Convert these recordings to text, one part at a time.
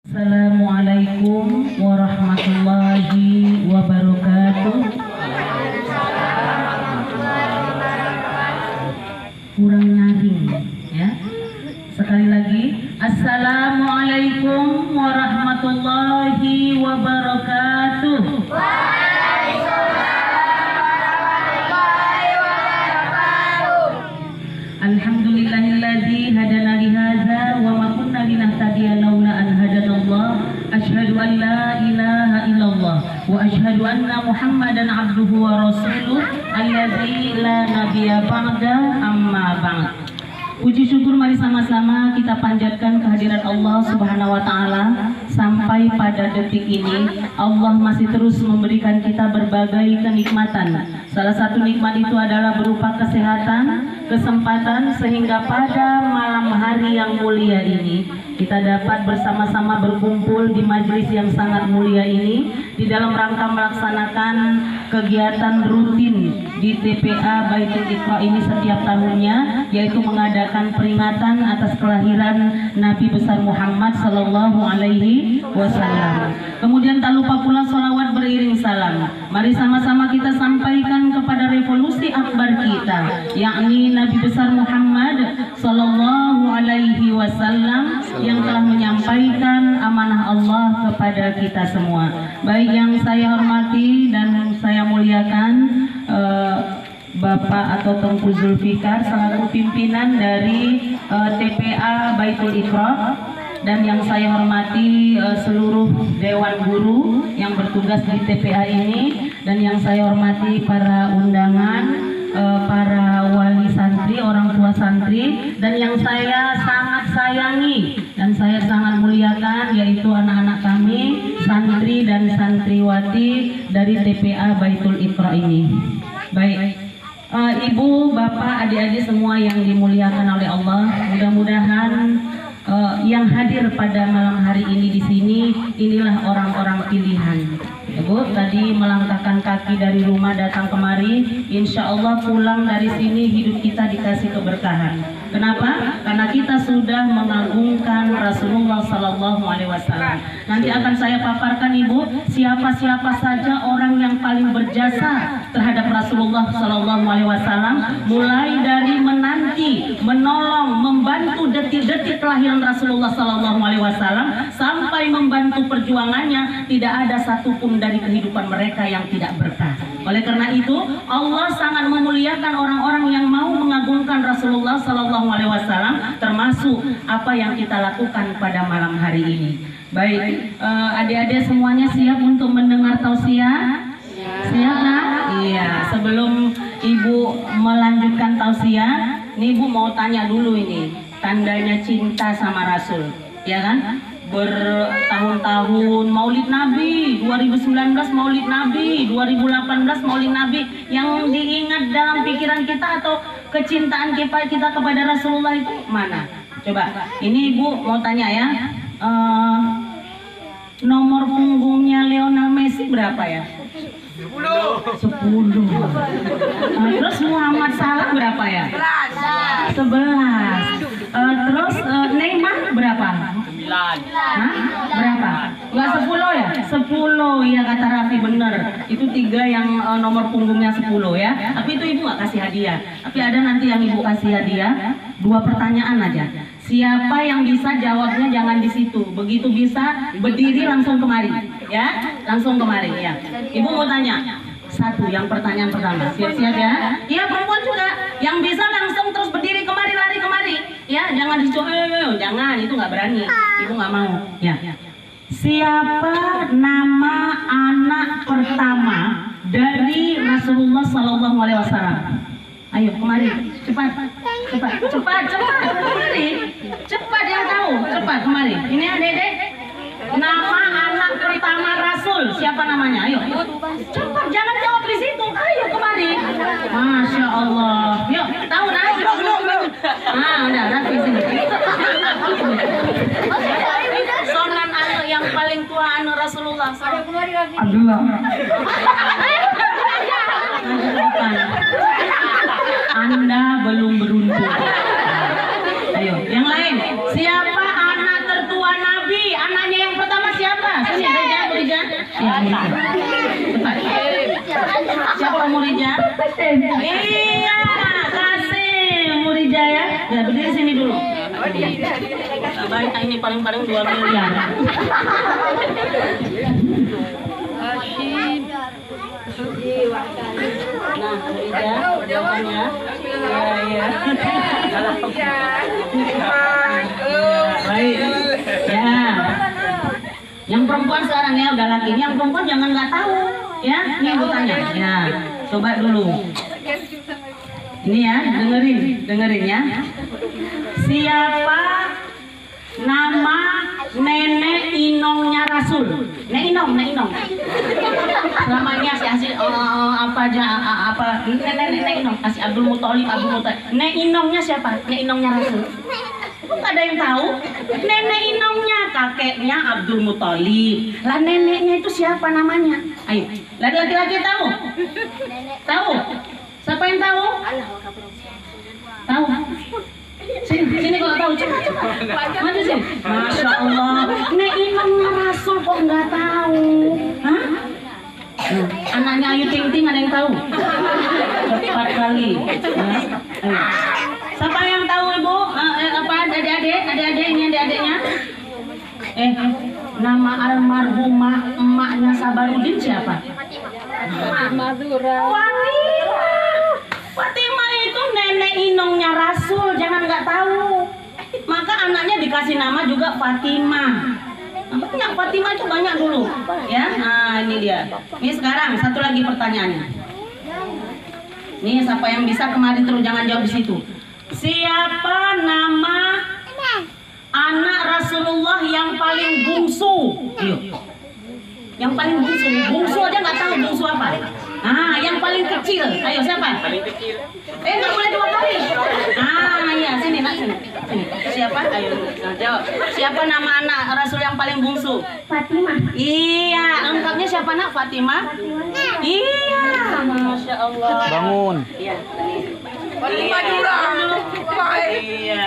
Assalamualaikum warahmatullahi wabarakatuh. Kurang nyaring ya. Sekali lagi, Assalamualaikum warahmatullahi wabarakatuh. Alhamdulillahilladzi hadana li hadza wa ma kunna linahtadiya laula an hadanallah. Asyhadu an la ilaha illallah wa asyhadu anna Muhammadan abduhu wa rasuluh alladzi la nabiyya ba'da amma ba'd. Puji syukur mari sama-sama kita panjatkan kehadirat Allah Subhanahu wa taala. Sampai pada detik ini Allah masih terus memberikan kita berbagai kenikmatan. Salah satu nikmat itu adalah berupa kesehatan, kesempatan, sehingga pada malam hari yang mulia ini kita dapat bersama-sama berkumpul di majelis yang sangat mulia ini di dalam rangka melaksanakan kegiatan rutin di TPA Baitul Iqra ini setiap tahunnya, yaitu mengadakan peringatan atas kelahiran Nabi besar Muhammad Sallallahu Alaihi Wasallam. Kemudian tak lupa pula sholawat beriring salam. Mari sama-sama kita sampaikan kepada revolusi akbar kita, yakni Nabi besar Muhammad Sallallahu Alaihi Wasallam yang telah menyampaikan amanah Allah kepada kita semua. Baik yang saya hormati dan saya muliakan Bapak atau Tengku Zulfikar selaku pimpinan dari TPA Baitul Iqra, dan yang saya hormati seluruh dewan guru yang bertugas di TPA ini, dan yang saya hormati para undangan, para wali santri, orang tua santri, dan yang saya sangat sayangi dan saya sangat muliakan yaitu anak-anak kami, santri dan santriwati dari TPA Baitul Iqra ini. Baik, Ibu, Bapak, adik-adik semua yang dimuliakan oleh Allah, mudah-mudahan yang hadir pada malam hari ini di sini inilah orang-orang pilihan. Bu, tadi melangkahkan kaki dari rumah datang kemari, insya Allah pulang dari sini hidup kita dikasih keberkahan. Kenapa? Karena kita sudah mengagungkan Rasulullah Sallallahu Alaihi Wasallam. Nanti akan saya paparkan Ibu, siapa-siapa saja orang yang paling berjasa terhadap Rasulullah Sallallahu Alaihi Wasallam, mulai dari menanti, menolong, membantu detik-detik kelahiran Rasulullah Sallallahu Alaihi Wasallam sampai membantu perjuangannya. Tidak ada satupun dari kehidupan mereka yang tidak berkah. Oleh karena itu, Allah sangat memuliakan orang-orang yang mau mengagungkan Rasulullah Sallallahu Alaihi Wasallam, termasuk apa yang kita lakukan pada malam hari ini. Baik, adik-adik semuanya siap untuk mendengar tausiah? Siap nak? Iya. Sebelum Ibu melanjutkan tausiah, nih Ibu mau tanya dulu ini, tandanya cinta sama Rasul, ya kan? Bertahun-tahun Maulid Nabi, 2019 Maulid Nabi, 2018 Maulid Nabi, yang diingat dalam pikiran kita atau kecintaan kita kepada Rasulullah itu mana? Coba, ini Ibu mau tanya ya, nomor punggungnya Lionel Messi berapa ya? 10. Terus Muhammad Salah berapa ya? 11. Terus Neymar berapa? 9. Hah? Berapa? Enggak 10 ya? 10 ya, kata Raffi, bener. Itu 3 yang nomor punggungnya 10 ya. Tapi itu Ibu nggak kasih hadiah. Tapi ada nanti yang Ibu kasih hadiah. 2 pertanyaan aja. Siapa yang bisa jawabnya jangan di situ. Begitu bisa berdiri langsung kemari, ya. Langsung kemari ya. Ibu mau tanya. 1, yang pertanyaan pertama. Siap-siap ya. Iya, perempuan juga. Yang bisa langsung terus berdiri kemari, lari kemari. Ya, jangan dicoba. Jangan, itu nggak berani. Ibu nggak mau. Ya. Siapa nama anak pertama dari Rasulullah Sallallahu Alaihi Wasallam? Ayo kemari, cepat, kemari, cepat yang tahu, cepat kemari. Ini adik-adik, nama anak pertama Rasul, siapa namanya? Ayo, cepat, jangan jawab di situ. Ayo kemari. Masya Allah. Yuk, tahu nah? Udah, nanti sini. Sonan anu yang paling tua anu Rasulullah. Abdullah. Anda belum beruntung. Ayo, yang lain. Siapa anak tertua Nabi? Anaknya yang sini Murija. Ya, siapa Murija? Iya, kasih Murija ya. Ya, berdiri sini dulu. Banyak ini paling-paling 2 miliar. Nah, Murija, jawabannya. Ya. Baik. Ya. Yang perempuan sekarang ya udah laki. Yang perempuan jangan nggak tahu, ya. Ini aku tanya. Ya, coba dulu. Ini ya, dengerin ya. Siapa nama nenek inongnya Rasul? Nenek inong. Selama ini asih apa aja nenek inong, asih Abdul Muthalib. Nenek inongnya siapa? Nenek inongnya Rasul. Nggak ada yang tahu. Nenek inongnya kakeknya Abdul Muthalib. Lah neneknya itu siapa namanya? Ayo, laki-laki tahu? Tahu? Siapa yang tahu? Tahu? Sini kalau tahu, coba. Maju sini. Masya Allah, Nek Inongnya Rasul kok nggak tahu? Hah? Anaknya Ayu Ting Ting ada yang tahu? Cepat kali. Siapa yang tahu Ibu? Apa adik-adik ini adik-adiknya? Nama almarhumah emaknya Sabarudin siapa? Fatimah itu nenek inongnya Rasul, jangan nggak tahu. Maka anaknya dikasih nama juga Fatimah. Banyak Fatimah itu banyak dulu, ya. Nah ini dia. Ini sekarang satu lagi pertanyaannya. Nih siapa yang bisa kemarin terus jangan jawab di situ. Siapa nama anak Rasulullah yang paling bungsu? Ayo. Yang paling bungsu aja nggak tahu bungsu apa. Ah, yang paling kecil. Ayo siapa? Paling kecil. Nggak boleh 2 kali. Iya sini nak sini. Siapa? Ayo jawab. Siapa nama anak Rasul yang paling bungsu? Fatimah. Iya, lengkapnya siapa nak? Fatimah. Iya, Masya Allah. Bangun. Iya. Fatimah Zuhra. Iya,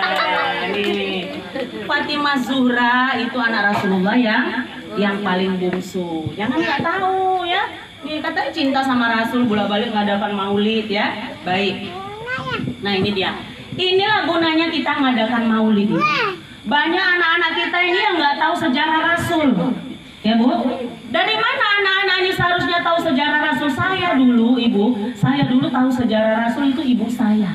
ini Fatimah Zuhra itu anak Rasulullah yang paling bungsu. Jangan nggak tahu ya. Nih katanya cinta sama Rasul, bolak-balik ngadakan maulid ya. Baik. Nah ini dia. Inilah gunanya kita ngadakan maulid ini. Banyak anak-anak kita ini yang nggak tahu sejarah Rasul. Ya Bu, dari mana anak-anak ini seharusnya tahu sejarah Rasul? Saya dulu, Ibu, saya dulu tahu sejarah Rasul itu ibu saya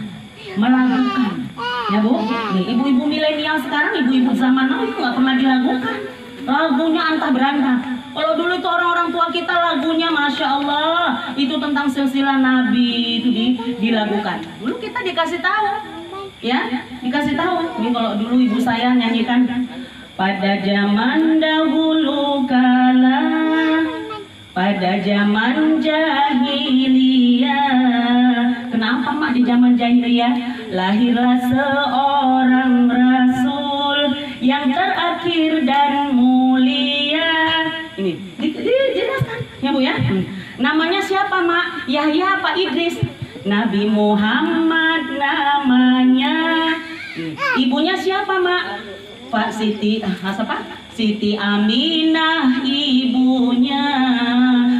melakukan. Ya Bu, nih ibu-ibu milenial sekarang, ibu-ibu zaman now itu nggak pernah dilakukan. Lagunya antah berantah. Kalau dulu itu orang-orang tua kita lagunya Masya Allah itu tentang silsilah Nabi itu dilakukan. Dulu kita dikasih tahu, ya dikasih tahu. Ini kalau dulu ibu saya nyanyikan pada zaman dahulu kala, pada zaman jahiliyah. Kenapa mak di zaman jahiliyah? Lahirlah seorang Rasul yang terakhir dan mulia. Ini dijelaskan ya Bu ya. Namanya siapa mak? Yahya apa Idris? Nabi Muhammad namanya. Ibunya siapa mak? Pak Siti apa? Siti Aminah ibunya.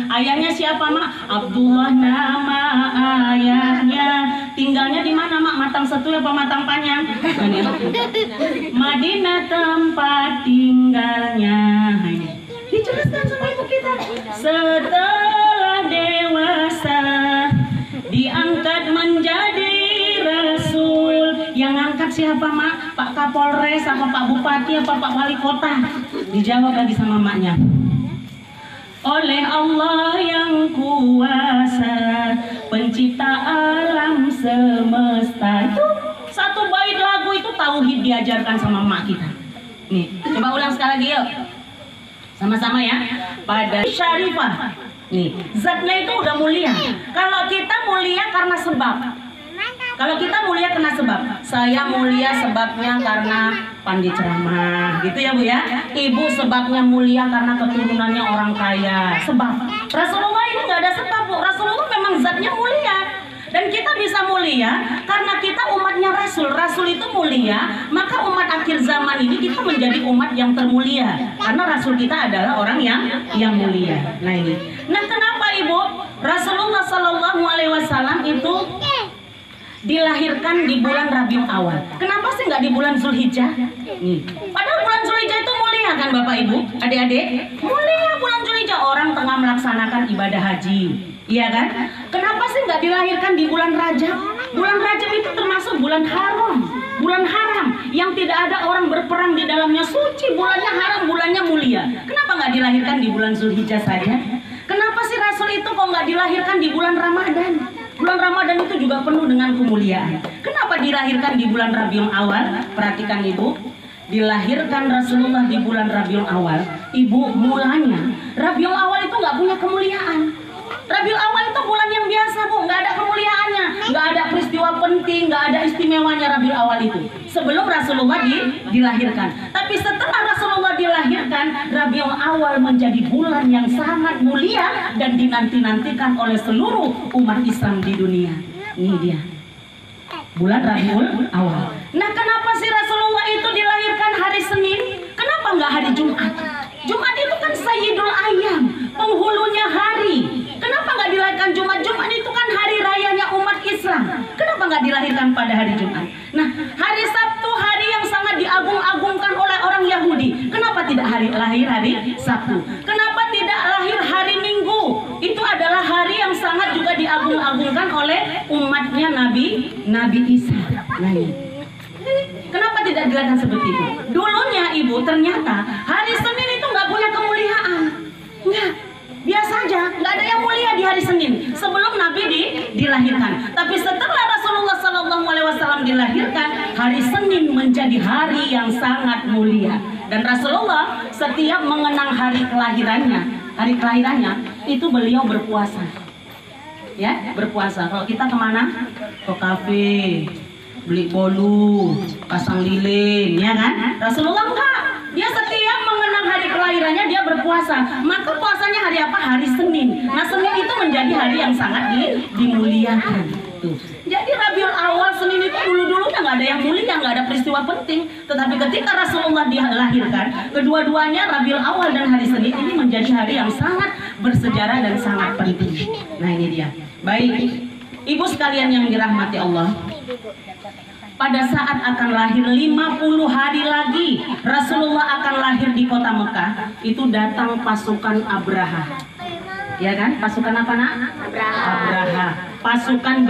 Ayahnya siapa mak? Abdullah nama ayahnya. Tinggalnya di mana mak? Matang Setu apa Matang Panjang? Madinah tempat tinggalnya. Dijelaskan sama ibu kita. Setelah dewasa diangkat menjadi Rasul. Yang angkat siapa mak? Pak Kapolres apa Pak Bupati apa Pak Wali Kota? Dijawab lagi sama maknya. Oleh Allah yang kuasa, pencipta alam semesta. Itu satu bait lagu itu tauhid diajarkan sama mak kita. Nih, coba ulang sekali lagi yuk. Sama-sama ya. Pada syarifah. Nih, zatnya itu udah mulia. Kalau kita mulia karena sebab. Kalau kita mulia karena sebab. Saya mulia sebabnya karena pandai ceramah, gitu ya Bu ya. Ibu sebabnya mulia karena keturunannya orang kaya. Sebab. Rasulullah ini nggak ada sebab Bu. Rasulullah memang zatnya mulia. Dan kita bisa mulia karena kita umatnya Rasul. Rasul itu mulia, maka umat akhir zaman ini kita menjadi umat yang termulia karena Rasul kita adalah orang yang mulia. Nah ini. Nah kenapa Ibu? Rasulullah Shallallahu Alaihi Wasallam itu dilahirkan di bulan Rabiul Awal. Kenapa sih nggak di bulan Zulhijjah? Nih. Padahal bulan Zulhijjah itu mulia kan Bapak Ibu, adik-adik? Mulia bulan Zulhijjah, orang tengah melaksanakan ibadah haji. Iya kan? Kenapa sih nggak dilahirkan di bulan Rajab? Bulan Rajab itu termasuk bulan haram, bulan haram yang tidak ada orang berperang di dalamnya, suci, bulannya haram, bulannya mulia. Kenapa nggak dilahirkan di bulan Zulhijjah saja? Kenapa sih Rasul itu kok nggak dilahirkan di bulan Ramadan? Bulan Ramadan itu juga penuh dengan kemuliaan. Kenapa dilahirkan di bulan Rabiul Awal? Perhatikan Ibu, dilahirkan Rasulullah di bulan Rabiul Awal. Ibu, mulanya Rabiul Awal itu nggak punya kemuliaan. Rabiul Awal itu bulan yang biasa Bu, nggak ada kemuliaannya, nggak ada peristiwa penting, nggak ada istimewanya Rabiul Awal itu. Sebelum Rasulullah dilahirkan. Tapi setelah Rasulullah dilahirkan, Rabiul Awal menjadi bulan yang sangat mulia dan dinanti-nantikan oleh seluruh umat Islam di dunia. Ini dia, bulan Rabiul Awal. Nah kenapa sih Rasulullah itu dilahirkan hari Senin? Kenapa nggak hari Jumat? Jumat itu kan Sayyidul Ayyam, penghulunya hari. Kenapa nggak dilahirkan Jumat? Jumat itu kan hari rayanya umat Islam. Kenapa nggak dilahirkan pada hari Jumat? Nah, hari Sabtu, hari yang sangat diagung-agungkan oleh orang Yahudi. Kenapa tidak lahir hari Sabtu? Kenapa tidak lahir hari Minggu? Itu adalah hari yang sangat juga diagung-agungkan oleh umatnya Nabi Isa. Nah, kenapa tidak dilahirkan seperti itu? Dulunya Ibu, ternyata hari Senin itu nggak punya kemuliaan. Nggak. Biasa aja, nggak ada yang mulia di hari Senin sebelum Nabi dilahirkan. Tapi setelah Rasulullah Shallallahu Alaihi Wasallam dilahirkan, hari Senin menjadi hari yang sangat mulia. Dan Rasulullah setiap mengenang hari kelahirannya itu beliau berpuasa. Ya, berpuasa. Kalau kita kemana? Ke kafe, beli bolu, pasang lilin, ya kan? Rasulullah enggak. Dia setiap mengenang hari kelahirannya dia berpuasa. Maka puasanya hari apa? Hari Senin. Nah Senin itu menjadi hari yang sangat dimuliakan. Tuh. Jadi Rabiul Awal Senin itu dulu-dulunya nggak ada yang mulia, nggak ada peristiwa penting. Tetapi ketika Rasulullah dilahirkan, kedua-duanya Rabiul Awal dan hari Senin ini menjadi hari yang sangat bersejarah dan sangat penting. Nah ini dia. Baik, Ibu sekalian yang dirahmati Allah. Pada saat akan lahir 50 hari lagi Rasulullah akan lahir di kota Mekah, itu datang pasukan Abraha. Ya kan? Pasukan apa nak? Abraha. Pasukan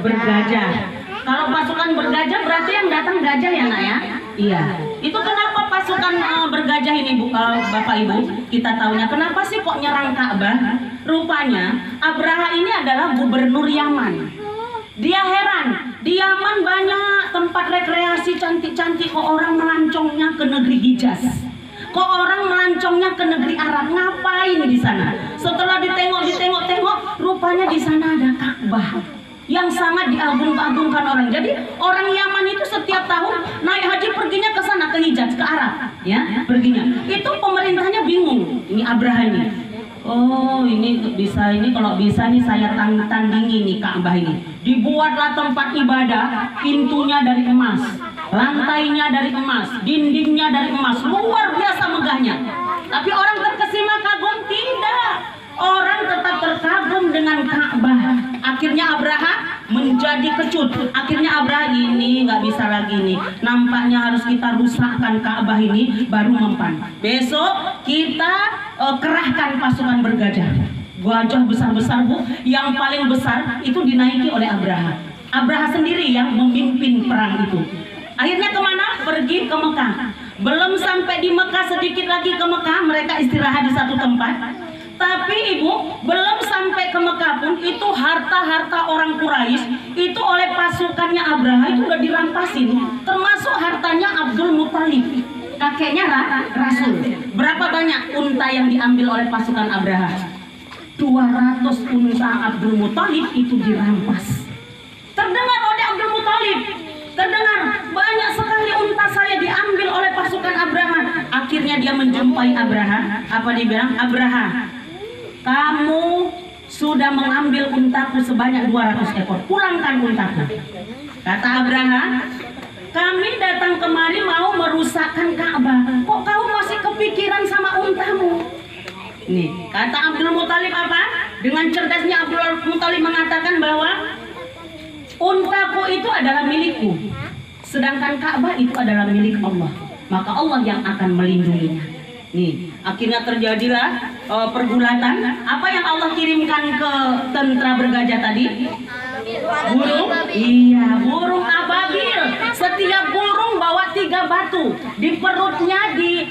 bergajah. Kalau pasukan bergajah berarti yang datang gajah ya nak ya? Iya. Itu kenapa pasukan bergajah ini Bapak Ibu? Kita tahunya kenapa sih kok nyerang Ka'bah? Rupanya Abraha ini adalah gubernur Yaman. Dia heran, di Yaman banyak tempat rekreasi cantik-cantik, kok orang melancongnya ke negeri Hijaz, kok orang melancongnya ke negeri Arab, ngapain di sana? Setelah ditengok, rupanya di sana ada Ka'bah yang sangat diagung-agungkan orang. Jadi orang Yaman itu setiap tahun naik haji perginya ke sana, ke Hijaz, ke Arab, ya perginya. Itu pemerintahnya bingung, ini Abraha ini. Oh ini bisa, ini kalau bisa nih saya tandingi nih Ka'bah ini. Dibuatlah tempat ibadah, pintunya dari emas, lantainya dari emas, dindingnya dari emas, luar biasa megahnya. Tapi orang terkesima kagum? Tidak. Orang tetap terkagum dengan Ka'bah. Akhirnya Abraha menjadi kecut. Akhirnya Abraha ini nggak bisa lagi nih. Nampaknya harus kita rusakkan Ka'bah ini baru mempan. Besok kita kerahkan pasukan bergajah. Gajah besar-besar Bu, yang paling besar itu dinaiki oleh Abraha. Abraha sendiri yang memimpin perang itu. Akhirnya kemana? Pergi ke Mekah. Belum sampai di Mekah, sedikit lagi ke Mekah, mereka istirahat di satu tempat. Tapi Ibu, belum sampai ke Mekah pun itu harta-harta orang Quraisy itu oleh pasukannya Abraha itu udah dirampasin. Termasuk hartanya Abdul Muthalib, kakeknya Rasul. Berapa banyak unta yang diambil oleh pasukan Abraha? 200 unta Abdul Muthalib itu dirampas. Terdengar oleh Abdul Muthalib, terdengar banyak sekali unta saya diambil oleh pasukan Abraha. Akhirnya dia menjumpai Abraha. Apa dia bilang? Abraha, kamu sudah mengambil untaku sebanyak 200 ekor. Pulangkan untaku. Kata Abraha, kami datang kemari mau merusakkan Ka'bah. Kok kau masih kepikiran sama untamu? Nih, kata Abdul Muthalib apa? Dengan cerdasnya Abdul Muthalib mengatakan bahwa untaku itu adalah milikku, sedangkan Ka'bah itu adalah milik Allah. Maka Allah yang akan melindunginya. Nih, akhirnya terjadilah pergulatan. Apa yang Allah kirimkan ke tentara bergajah tadi? Burung? Iya, burung ababil. Setiap burung bawa 3 batu di perutnya, di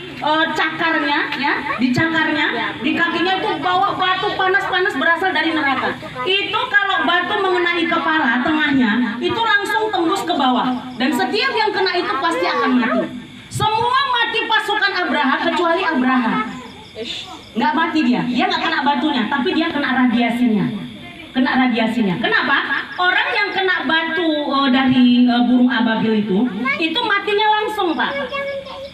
cakarnya, ya, di cakarnya, di kakinya itu bawa batu panas-panas berasal dari neraka. Itu kalau batu mengenai kepala tengahnya, itu langsung tembus ke bawah. Dan setiap yang kena itu pasti akan mati. Semua mati pasukan Abraha kecuali Abraha. Nggak mati dia nggak kena batunya, tapi dia kena radiasinya. Kenapa? Orang yang kena batu dari burung ababil itu matinya langsung, Pak.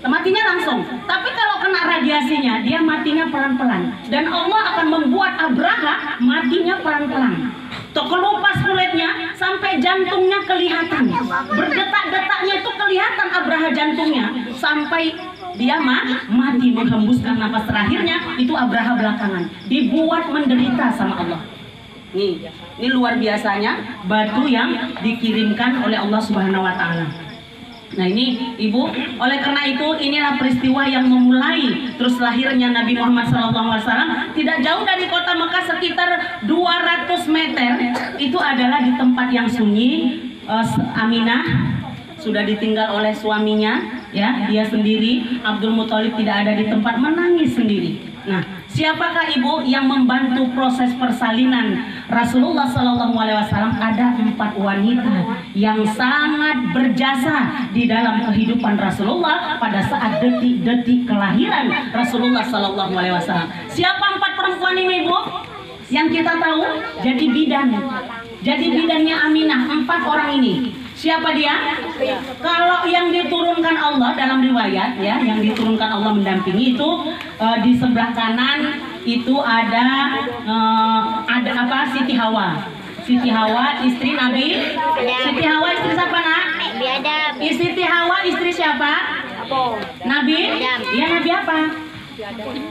Matinya langsung. Tapi kalau kena radiasinya, dia matinya pelan-pelan. Dan Allah akan membuat Abraha matinya pelan-pelan. Kelupas kulitnya sampai jantungnya kelihatan. Berdetak-detaknya itu kelihatan Abraha jantungnya. Sampai dia mati menghembuskan nafas terakhirnya, itu Abraha belakangan. Dibuat menderita sama Allah. Ini luar biasanya batu yang dikirimkan oleh Allah Subhanahu wa Ta'ala. Nah ini Ibu, oleh karena itu inilah peristiwa yang memulai terus lahirnya Nabi Muhammad SAW. Tidak jauh dari kota Mekah, sekitar 200 meter, itu adalah di tempat yang sunyi. Aminah sudah ditinggal oleh suaminya, ya, dia sendiri. Abdul Muthalib tidak ada di tempat, menangis sendiri. Nah, siapakah Ibu yang membantu proses persalinan Rasulullah SAW? Ada 4 wanita yang sangat berjasa di dalam kehidupan Rasulullah pada saat detik-detik kelahiran Rasulullah SAW. Siapa 4 perempuan ini, Ibu? Yang kita tahu jadi bidan. Jadi bidannya Aminah, 4 orang ini. Siapa dia? Kalau yang diturunkan Allah dalam riwayat, ya, yang diturunkan Allah mendampingi itu di sebelah kanan itu ada apa? Siti Hawa. Siti Hawa istri Nabi. Siti Hawa istri siapa, Nak? Siti Hawa istri siapa? Nabi. Ya, Nabi apa?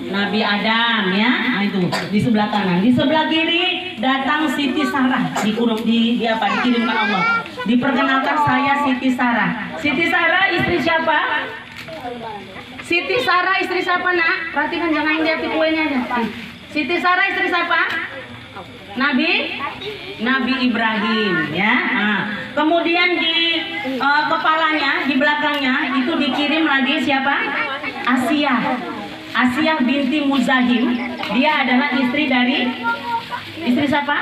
Nabi Adam, ya. Nah, itu di sebelah kanan. Di sebelah kiri datang Siti Sarah, dikirimkan Allah. Diperkenalkan, saya Siti Sarah. Siti Sarah istri siapa? Siti Sarah istri siapa, Nak? Perhatikan, jangan lihat kuenya aja. Siti Sarah istri siapa? Nabi Ibrahim, ya. Nah, kemudian di kepalanya, di belakangnya itu dikirim lagi siapa? Asiyah binti Muzahim. Dia adalah istri siapa?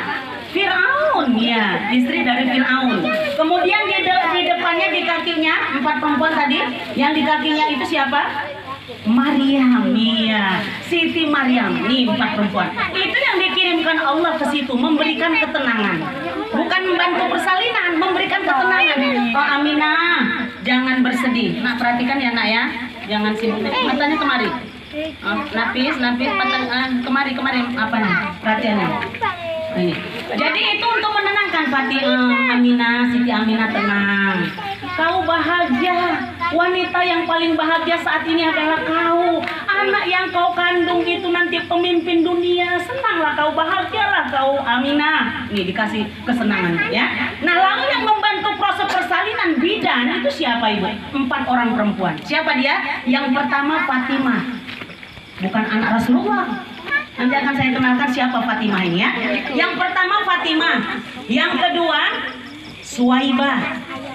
Fir'aun, ya, istri dari Fir'aun. Kemudian di depannya, di kakinya, 4 perempuan tadi, yang di kakinya itu siapa? Maryam, ya, Siti Maryam. Nih 4 perempuan. Itu yang dikirimkan Allah ke situ, memberikan ketenangan. Bukan membantu persalinan, memberikan ketenangan. Oh Aminah, jangan bersedih. Nah, perhatikan ya, Nak, ya. Jangan sibuk. Matanya kemari. Napis, kemari apa nih? Perhatiannya. Ini. Jadi itu untuk menenangkan Aminah, Siti Aminah, tenang. Kau bahagia. Wanita yang paling bahagia saat ini adalah kau. Anak yang kau kandung itu nanti pemimpin dunia. Senanglah kau, bahagialah kau, Aminah. Nih dikasih kesenangan, ya. Nah, lalu yang membantu proses persalinan bidan itu siapa, Ibu? 4 orang perempuan. Siapa dia? Yang pertama Fatimah. Bukan anak Rasulullah. Nanti akan saya kenalkan siapa Fatimah ini, ya. Yang pertama Fatimah, yang kedua Suwaibah,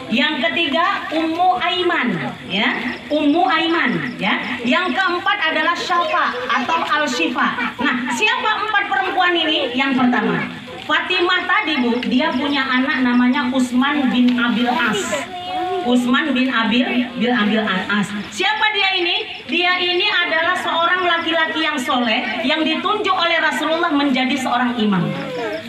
yang ketiga Ummu Aiman, ya. Ummu Aiman, ya. Yang keempat adalah Syafa atau Al-Shifa. Nah, siapa 4 perempuan ini? Yang pertama Fatimah tadi, Bu, dia punya anak namanya Utsman bin Abil As. Utsman bin Abil As. Siapa dia ini? Dia ini adalah seorang laki-laki yang soleh yang ditunjuk oleh Rasulullah menjadi seorang imam.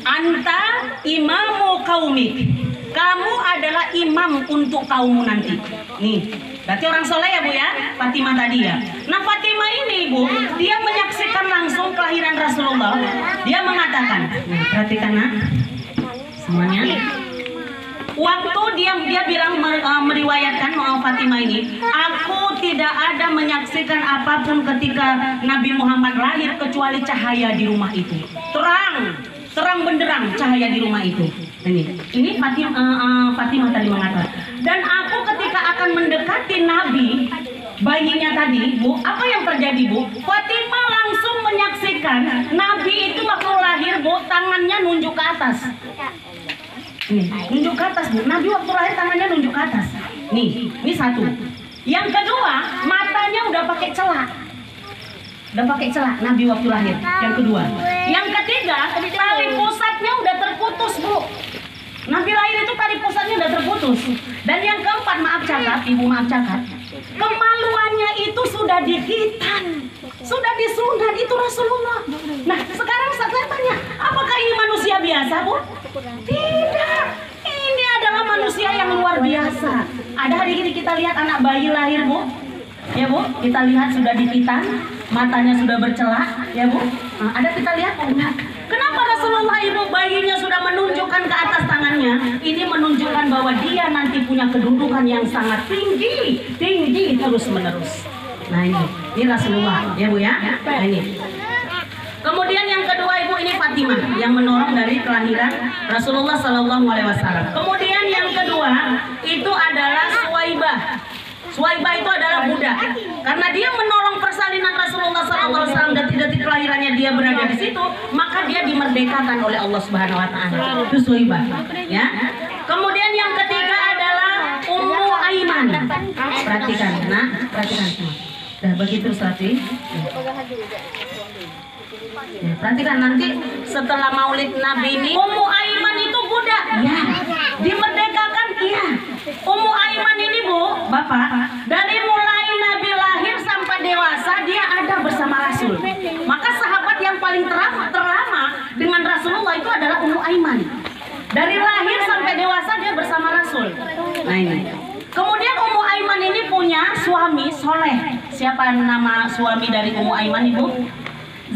Anta imamu qaumik. Kamu adalah imam untuk kaummu nanti. Nih, berarti orang soleh ya, Bu, ya. Fatimah tadi, ya. Nah, Fatimah ini, Bu, dia menyaksikan langsung sebelum kelahiran Rasulullah, dia mengatakan, perhatikan nak, semuanya. Waktu dia bilang meriwayatkan Fatimah ini, aku tidak ada menyaksikan apapun ketika Nabi Muhammad lahir kecuali cahaya di rumah itu. Terang benderang cahaya di rumah itu. Ini Fatimah tadi mengatakan. Dan aku ketika akan mendekati Nabi, bayinya tadi, Bu, apa yang terjadi, Bu? Fatimah langsung menyaksikan Nabi itu waktu lahir, Bu, tangannya nunjuk ke atas. Nih, nunjuk ke atas, Bu. Nabi waktu lahir tangannya nunjuk ke atas. Nih, ini satu. Yang kedua, matanya udah pakai celak. Udah pakai celak Nabi waktu lahir. Yang kedua. Yang ketiga, tali pusatnya udah terputus, Bu. Nabi lahir itu tali pusatnya udah terputus. Dan yang keempat, maaf cakap, Ibu maaf cakap, kemaluannya itu sudah dihitan, sudah disunat, itu Rasulullah. Nah, sekarang saya tanya, apakah ini manusia biasa, Bu? Tidak. Ini adalah manusia yang luar biasa. Ada hari ini kita lihat anak bayi lahir, Bu. Ya, Bu, kita lihat sudah dihitan, matanya sudah bercelak, ya, Bu. Nah, ada kita lihat enggak? Kenapa Rasulullah Ibu bayinya sudah menunjukkan ke atas tangannya? Ini menunjukkan bahwa dia nanti punya kedudukan yang sangat tinggi terus menerus. Nah, ini Rasulullah, ya, Bu ya. Nah, ini. Kemudian yang kedua, Ibu, ini Fatimah yang menorong dari kelahiran Rasulullah Sallallahu Alaihi Wasallam. Kemudian yang kedua itu adalah Suwaibah. Suwaibah itu adalah budak. Karena dia menolong persalinan Rasulullah SAW dan detik kelahirannya dia berada di situ, maka dia dimerdekakan oleh Allah Subhanahu Wa Taala. Itu Suwaibah. Ya. Kemudian yang ketiga adalah Ummu Aiman. Perhatikan, nah, perhatikan semua. Dah begitu Ustazi. Ya, perhatikan nanti setelah Maulid Nabi ini, Ummu Aiman itu budak. Ya. Dimerdekakan, iya. Ummu Aiman ini, Bu, Bapak, dari mulai Nabi lahir sampai dewasa dia ada bersama Rasul. Maka sahabat yang paling terlama dengan Rasulullah itu adalah Ummu Aiman. Dari lahir sampai dewasa dia bersama Rasul. Nah, ini. Kemudian Ummu Aiman ini punya suami soleh. Siapa nama suami dari Ummu Aiman, Ibu?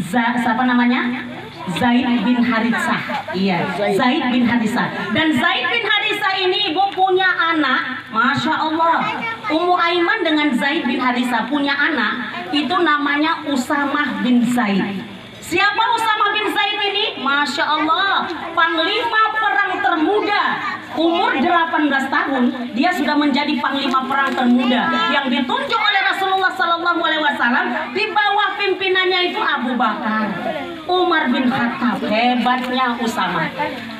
Siapa namanya? Zaid bin Haritsah. Iya, Zaid bin Haritsah. Dan Zaid bin Haritsah ini, Ibu, punya anak. Masya Allah. Ummu Aiman dengan Zaid bin Haritsah punya anak. Itu namanya Usamah bin Zaid. Siapa Usamah bin Zaid ini? Masya Allah, panglima perang termuda. Umur 18 tahun, dia sudah menjadi panglima perang termuda yang ditunjuk oleh Rasulullah SAW. Di bawah pimpinannya itu Abu Bakar, Umar bin Khattab. Hebatnya Usamah.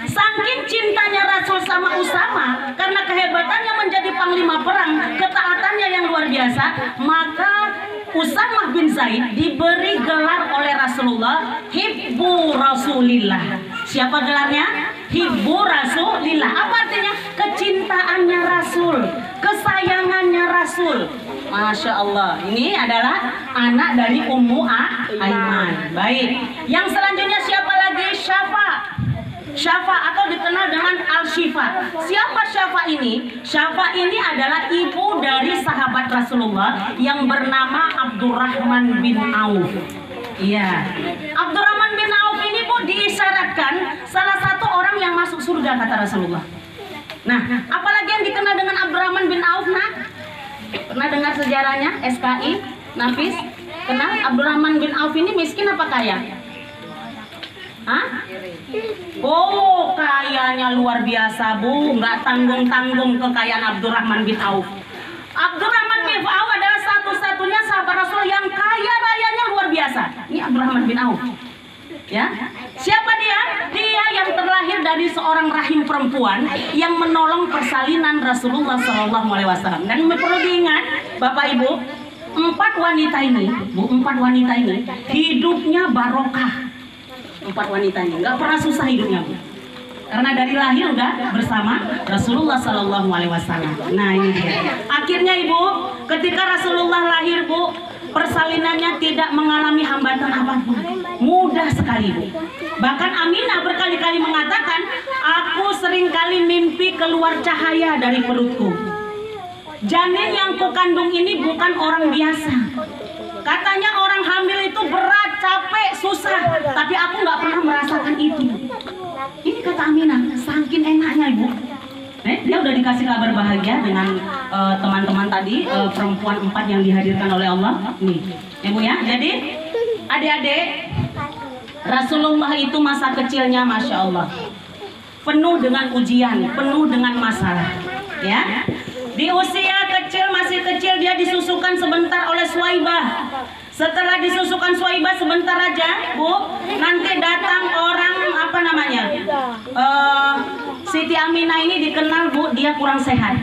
Saking cintanya Rasul sama Usamah, karena kehebatannya menjadi panglima perang, ketaatannya yang luar biasa, maka Usamah bin Zaid diberi gelar oleh Rasulullah Hibbu Rasulillah. Siapa gelarnya? Hibbu Rasulillah. Apa artinya? Kecintaannya Rasul, kesayangannya Rasul. Masya Allah. Ini adalah anak dari Ummu Aiman. Baik. Yang selanjutnya siapa lagi? Syafa atau dikenal dengan Al-Syifa. Siapa Syafa ini? Syafa ini adalah ibu dari sahabat Rasulullah yang bernama Abdurrahman bin Auf. Iya. Abdurrahman bin Auf ini, Bu, diisyaratkan salah satu orang yang masuk surga kata Rasulullah. Nah, apalagi yang dikenal dengan Abdurrahman bin Auf, nak? Pernah dengar sejarahnya? SKI, Nafis? Kenal Abdurrahman bin Auf ini miskin apa kaya? Hah? Oh, kayanya luar biasa, Bu. Nggak tanggung-tanggung kekayaan Abdurrahman bin Auf. Abdurrahman bin Auf adalah satu-satunya sahabat Rasul yang kaya rayanya luar biasa. Ini Abdurrahman bin Auf. Ya, siapa dia? Dia yang terlahir dari seorang rahim perempuan yang menolong persalinan Rasulullah SAW. Dan perlu diingat, Bapak Ibu, empat wanita ini hidupnya barokah. Empat wanita ini nggak pernah susah hidupnya, Bu. Karena dari lahir udah bersama Rasulullah SAW. Nah, ini dia. Akhirnya, Ibu, ketika Rasulullah lahir, Bu, persalinannya tidak mengalami hambatan apapun. Mudah sekali, Bu. Bahkan Aminah berkali-kali mengatakan, aku seringkali mimpi keluar cahaya dari perutku. Janin yang kukandung ini bukan orang biasa. Katanya orang hamil itu berat, capek, susah. tapi aku nggak pernah merasakan itu. Ini kata Aminah, saking enaknya ibu. Dia udah dikasih kabar bahagia dengan teman-teman tadi, perempuan 4 yang dihadirkan oleh Allah. Nih, ibu ya. Jadi adik-adik, Rasulullah itu masa kecilnya masya Allah penuh dengan ujian, penuh dengan masalah. Ya, di usia kecil, masih kecil dia disusukan sebentar oleh Suwaibah. Setelah disusukan Suwaibah sebentar aja, Bu, nanti datang orang apa namanya? Siti Aminah ini dikenal, Bu, dia kurang sehat,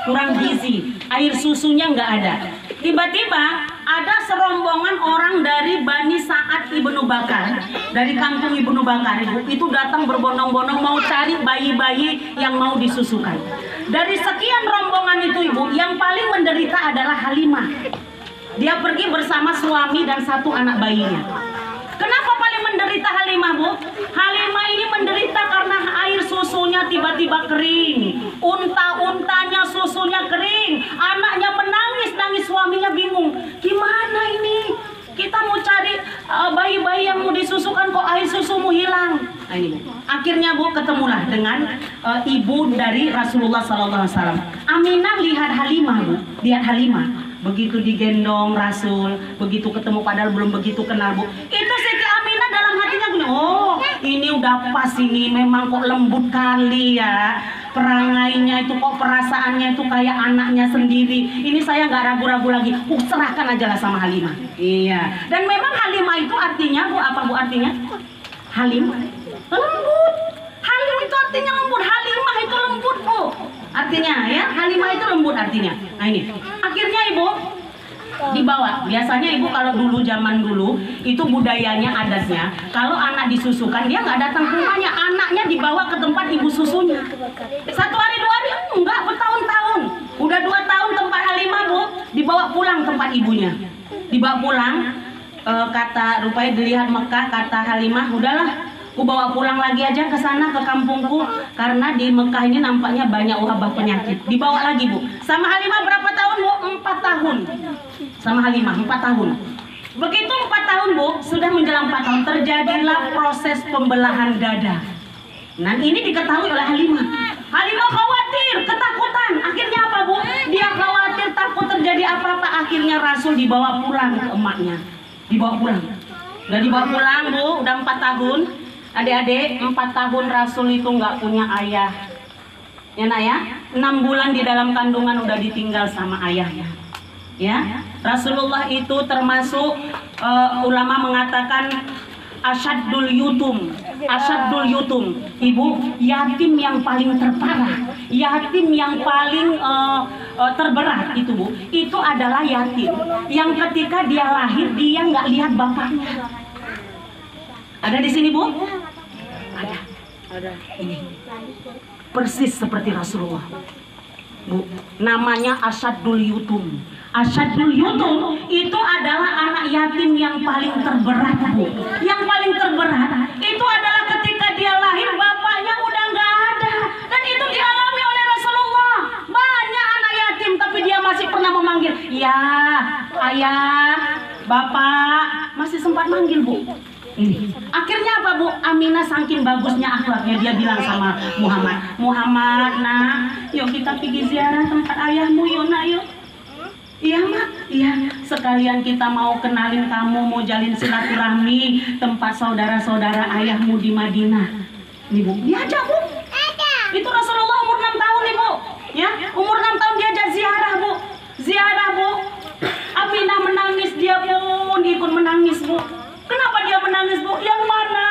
kurang gizi, air susunya nggak ada. Tiba-tiba ada serombongan orang dari Bani Sa'ad Ibnu Bakar, dari kampung Ibnu Bakar, Ibu, itu datang berbondong-bondong mau cari bayi-bayi yang mau disusukan. Dari sekian rombongan itu, Ibu, yang paling menderita adalah Halimah. Dia pergi bersama suami dan 1 anak bayinya. Kenapa paling menderita Halimah, Bu? Halimah ini menderita karena air susunya tiba-tiba kering. Unta-untanya susunya kering. Anaknya menangis-nangis, suaminya bingung. Gimana ini? Kita mau cari bayi-bayi yang mau disusukan, kok air susumu hilang. Nah, ini, Bu. Akhirnya, Bu, ketemulah dengan ibu dari Rasulullah SAW. Aminah lihat Halimah, Bu. Lihat Halimah. Begitu digendong Rasul, begitu ketemu, padahal belum begitu kenal, Bu. Itu Siti Aminah dalam hatinya gini, oh ini udah pas, ini memang kok lembut kali ya. Perangainya itu kok, perasaannya itu kayak anaknya sendiri. Ini saya nggak ragu-ragu lagi, serahkan aja lah sama Halimah. Iya. Dan memang Halimah itu artinya, Bu, apa, Bu, artinya? Halim, lembut. Halim itu artinya lembut. Halimah itu lembut, Bu. Artinya ya, Halimah itu lembut artinya. Nah ini, akhirnya Ibu dibawa. Biasanya Ibu kalau dulu, zaman dulu itu budayanya, adatnya, kalau anak disusukan dia nggak datang ke rumahnya, anaknya dibawa ke tempat ibu susunya. 1 hari 2 hari enggak, bertahun-tahun. Udah 2 tahun tempat Halimah, Bu, dibawa pulang tempat ibunya. Dibawa pulang, kata rupanya dilihat Mekah, kata Halimah, udahlah, aku bawa pulang lagi aja ke sana, ke kampungku, karena di Mekah ini nampaknya banyak wabah penyakit. Dibawa lagi, Bu. Sama Halimah berapa tahun, Bu? 4 tahun. Sama Halimah 4 tahun. Begitu 4 tahun, Bu, sudah menjelang 4 tahun terjadilah proses pembelahan dada. Nah, ini diketahui oleh Halimah. Halimah khawatir, ketakutan. Akhirnya apa, Bu? Dia khawatir, takut terjadi apa-apa. Akhirnya Rasul dibawa pulang ke emaknya. Dibawa pulang. Udah dibawa pulang, Bu, udah 4 tahun. Adik-adik, 4 tahun Rasul itu nggak punya ayah. Ya, nak ya? 6 bulan di dalam kandungan udah ditinggal sama ayahnya. Ya, Rasulullah itu termasuk ulama mengatakan asyaddul yutum. Asyaddul yutum, Ibu, yatim yang paling terparah, yatim yang paling terberat itu, Bu. Itu adalah yatim yang ketika dia lahir dia nggak lihat bapaknya. Ada di sini, Bu? Ada. Ini persis seperti Rasulullah, Bu. Namanya asyadul yutum. Asyadul yutum itu adalah anak yatim yang paling terberat, Bu. Yang paling terberat itu adalah ketika dia lahir bapaknya udah nggak ada, dan itu dialami oleh Rasulullah. Banyak anak yatim tapi dia masih pernah memanggil, ya ayah, bapak, masih sempat manggil, Bu. Ini. Akhirnya apa, Bu? Aminah saking bagusnya akhlaknya, dia bilang sama Muhammad, Muhammad, nah, yuk kita pergi ziarah tempat ayahmu, yuk nak, yuk. Iya, Mak. Iya, sekalian kita mau kenalin kamu, mau jalin silaturahmi tempat saudara-saudara ayahmu di Madinah. Nih, Bu, diajak, Bu. Itu Rasulullah umur 6 tahun nih, Bu. Ya, umur 6 tahun diajak ziarah, Bu. Ziarah, Bu. Aminah menangis, dia pun ikut menangis, Bu. Kenapa dia menangis, Bu? Yang mana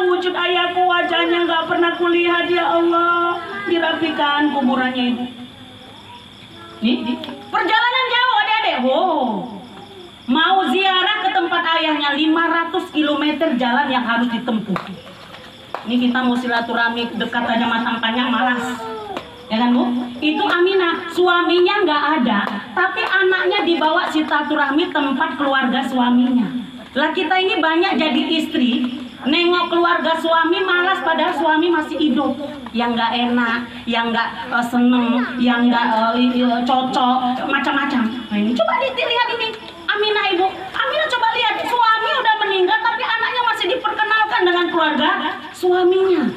wujud ayahku, wajahnya nggak pernah kulihat, ya Allah. Dirapikan kuburannya, Ibu. Nih, perjalanan jauh, adik-adik. Mau ziarah ke tempat ayahnya 500 km jalan yang harus ditempuh. Ini kita mau silaturahmi dekat aja Matang Panjang malas. Ya kan, Bu? Itu Aminah, suaminya nggak ada, tapi anaknya dibawa silaturahmi tempat keluarga suaminya. Lah kita ini banyak jadi istri, nengok keluarga suami malas padahal suami masih hidup. Yang nggak enak, yang nggak seneng, yang nggak cocok, macam-macam. Nah ini coba lihat ini, Aminah, Ibu. Aminah coba lihat, suami udah meninggal tapi anaknya masih diperkenalkan suaminya.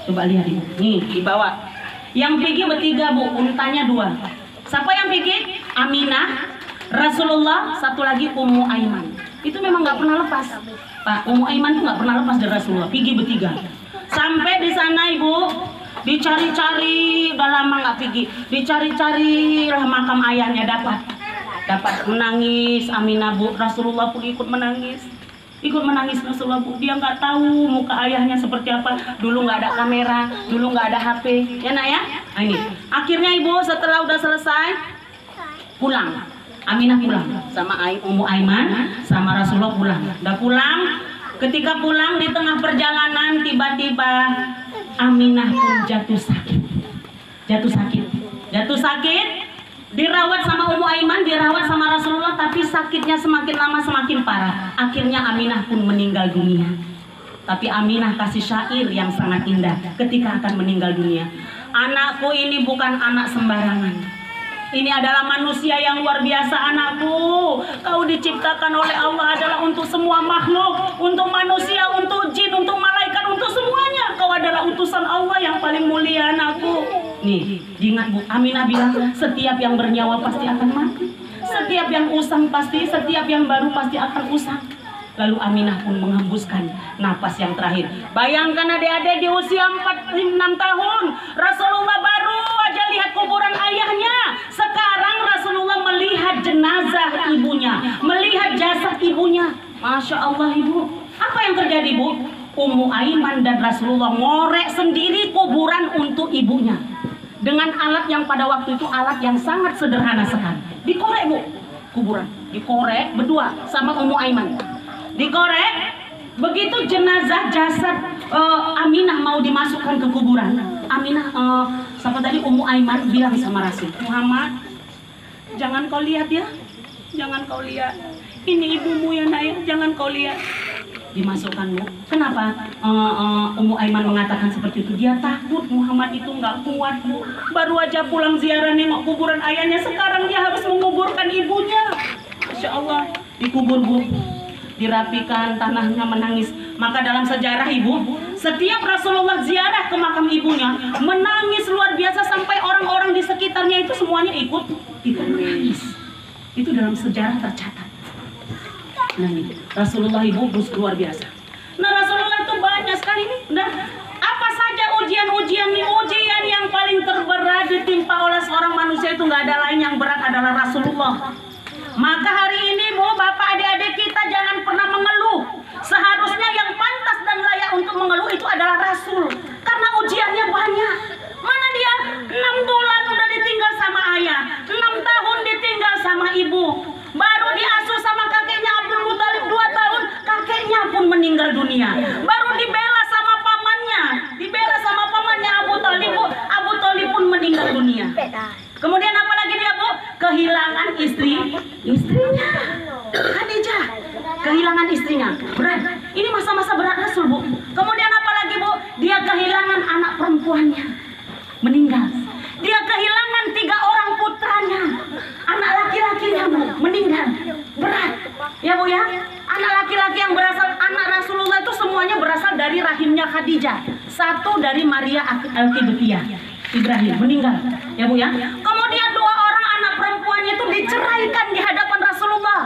Coba lihat ibu, nih dibawa. Yang pergi bertiga bu, urutannya 2. Siapa yang pergi? Aminah, Rasulullah, satu lagi Ummu Aiman. Itu memang nggak pernah lepas, Pak. Ummu Aiman tuh nggak pernah lepas dari Rasulullah. Pergi bertiga. Sampai di sana ibu, dicari-cari, udah lama nggak pergi. Dicari-cari lah makam ayahnya, dapat menangis. Aminah bu, Rasulullah pun ikut menangis. Rasulullah bu. Dia nggak tahu muka ayahnya seperti apa. Dulu nggak ada kamera, dulu nggak ada HP, ya nak ya. Nah, ini akhirnya ibu setelah udah selesai pulang. Aminah pulang sama Ummu Aiman sama Rasulullah pulang. Udah pulang. Ketika pulang di tengah perjalanan tiba-tiba Aminah pun jatuh sakit. Dirawat sama Ummu Aiman, dirawat sama Rasulullah, tapi sakitnya semakin lama semakin parah. Akhirnya Aminah pun meninggal dunia. Tapi Aminah kasih syair yang sangat indah ketika akan meninggal dunia. Anakku ini bukan anak sembarangan. Ini adalah manusia yang luar biasa anakku. Kau diciptakan oleh Allah adalah untuk semua makhluk, untuk manusia, untuk jin, untuk malaikat, untuk semuanya. Kau adalah utusan Allah yang paling mulia anakku. Nih, ingat bu, Aminah bilang setiap yang bernyawa pasti akan mati. Setiap yang usang pasti, setiap yang baru pasti akan usang. Lalu Aminah pun menghembuskan napas yang terakhir. Bayangkan adik-adik di usia 4-6 tahun, Rasulullah baru aja lihat kuburan ayahnya. Sekarang Rasulullah melihat jenazah ibunya, melihat jasad ibunya. Masya Allah ibu. Apa yang terjadi bu? Ummu Aiman dan Rasulullah ngorek sendiri kuburan untuk ibunya. Dengan alat yang pada waktu itu alat yang sangat sederhana sekali. Dikorek bu, kuburan. Dikorek berdua sama Ummu Aiman. Dikorek, begitu jenazah jasad Aminah mau dimasukkan ke kuburan. Aminah, siapa tadi Ummu Aiman bilang sama Rasul, Muhammad, jangan kau lihat ya, jangan kau lihat. Ini ibumu ya nak, jangan kau lihat. Dimasukkan bu. Kenapa Ummu Aiman mengatakan seperti itu? Dia takut Muhammad itu nggak kuat bu. Baru aja pulang ziarah nengok kuburan ayahnya, sekarang dia harus menguburkan ibunya. Masya Allah, dikubur bu. Dirapikan tanahnya, menangis. Maka dalam sejarah ibu, setiap Rasulullah ziarah ke makam ibunya menangis luar biasa sampai orang-orang di sekitarnya itu semuanya ikut menangis. Itu dalam sejarah tercatat. Nah ini Rasulullah ibu luar biasa. Nah Rasulullah itu banyak sekali nih. Udah apa saja ujian yang paling terberat ditimpa oleh seorang manusia itu nggak ada lain yang berat adalah Rasulullah. Maka hari ini bu, bapak adik-adik kita jangan pernah mengeluh. Seharusnya yang pantas dan layak untuk mengeluh itu adalah Rasul. Karena ujiannya banyak. Mana dia? 6 bulan udah ditinggal sama ayah, 6 tahun ditinggal sama ibu. Baru diasuh sama kakeknya Abdul Muthalib 2 tahun, kakeknya pun meninggal dunia. Baru dibela sama pamannya Abu Thalib, Abu Thalib pun meninggal dunia. Kemudian apa lagi dia bu? Kehilangan istrinya Khadijah, kehilangan istrinya, berat. Ini masa-masa berat Rasul bu. Kemudian apa lagi bu? Dia kehilangan anak perempuannya, meninggal. Dia kehilangan 3 orang putranya, anak laki-lakinya bu, meninggal, berat. Ya bu ya, anak laki-laki yang berasal anak Rasulullah itu semuanya berasal dari rahimnya Khadijah. Satu dari Maria Al-Qibtiyah, Ibrahim, meninggal. Ya bu ya. Kemudian 2 orang anak perempuannya itu diceraikan di hadapan Rasulullah.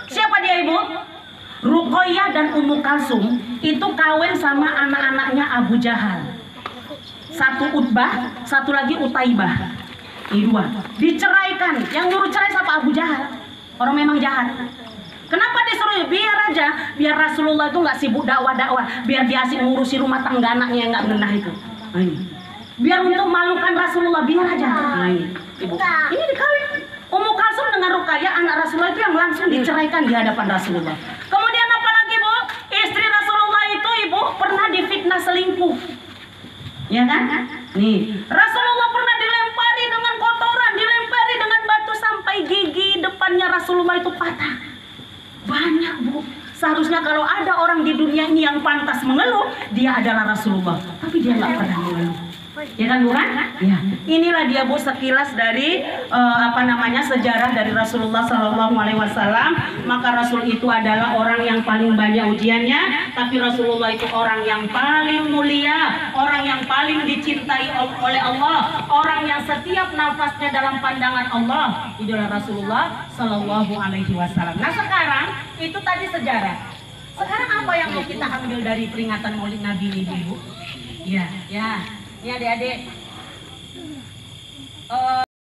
Siapa dia ibu? Ruqayyah dan Ummu Kalsum itu kawin sama anak-anaknya Abu Jahal. Satu Utbah, satu lagi Utaibah. Ini 2 diceraikan. Yang nyuruh cerai siapa? Abu Jahal. Orang memang jahat. Kenapa disuruh? Biar Rasulullah itu nggak sibuk dakwah-dakwah, biar dia asik ngurusi rumah tangga anaknya yang nggak benar itu. Nah, ini. Biar untuk malukan Rasulullah, biar aja. Nah, ini, ibu. Ini dikawin. Ummu Kalsum dengan Ruqayyah anak Rasulullah itu yang langsung diceraikan di hadapan Rasulullah. Kemudian apa lagi bu? Istri Rasulullah itu ibu pernah difitnah selingkuh. Ya kan? Nih, Rasulullah pernah dilempari dengan kotoran, dilempari dengan batu sampai gigi depannya Rasulullah itu patah. Banyak bu. Seharusnya kalau ada orang di dunia ini yang pantas mengeluh, dia adalah Rasulullah. Tapi dia nggak pernah mengeluh. Ya kan bukan? Ya. Inilah dia Bu sekilas dari sejarah dari Rasulullah Sallallahu Alaihi Wasallam. Maka Rasul itu adalah orang yang paling banyak ujiannya, tapi Rasulullah itu orang yang paling mulia, orang yang paling dicintai oleh Allah, orang yang setiap nafasnya dalam pandangan Allah. Itulah Rasulullah Sallallahu Alaihi Wasallam. Nah sekarang itu tadi sejarah. Sekarang apa yang mau kita ambil dari peringatan Maulid Nabi ini, Bu? Ya, ya. Ini adik-adik.